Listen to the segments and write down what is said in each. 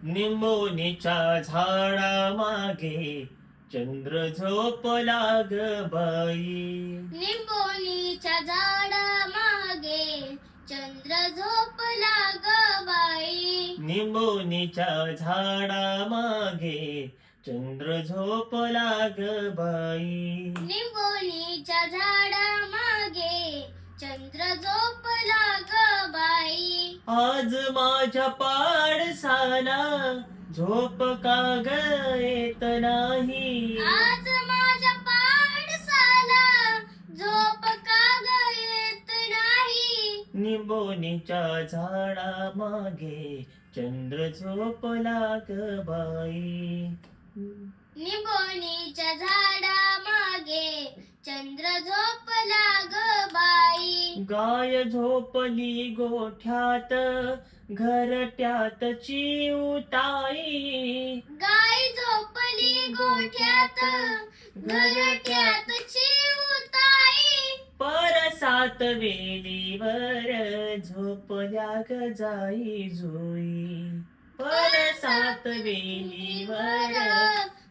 निंबोनीच्या झाडा मागे चंद्र झोपला ग बाई. निंबोनीच्या झाडा मागे चंद्र झोपला ग बाई. निंबोनीच्या झाडा मागे चंद्र झोपला ग बाई. निंबोनीच्या झाडा मागे चंद्र झोपला ग बाई. आज माझ्या पाडसाला झोप का ग येत नाही. आज माझ्या पाडसाला झोप का ग येत नाही. निंबोनीच्या झाडा मागे चंद्र झोपला ग बाई. निंबोनीच्या झाडा मागे चंद्र झोपला ग बाई. गाय झोपली गोठ्यात घरट्यात चिवताई. गाय झोपली गोठ्यात घरट्यात चिवताई. परसात वेलीवर झोपल्या ग जाई जुई. परसात वेलीवर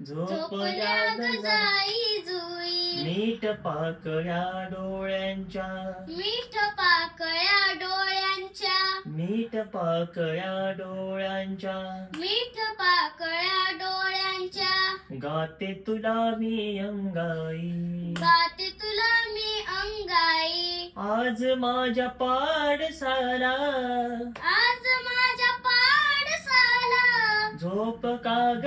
झोपल्या ग जाई. जाई जुई. मीठ पाकळ्या डोळ्यांच्या मीठ पाकळ्या डोळ्यांच्या मीठ पाकळ्या डोळ्यांच्या मीठ पाकळ्या डोळ्यांच्या गाते तुला मी अंगाई. गाते तुला मी अंगाई. आज माझ्या पाडसाला आज माझ्या पाडसाला झोप का ग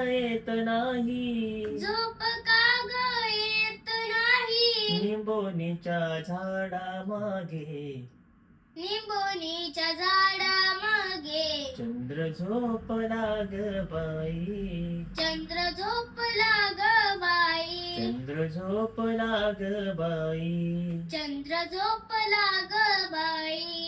येत नाही. झोप का ग येत नाही. निंबोनीच्या झाडा मागे निंबोनीच्या झाडा मागे चंद्र झोपला ग बाई. चंद्र झोपला ग बाई. चंद्र झोपला ग बाई. चंद्र झोपला ग बाई.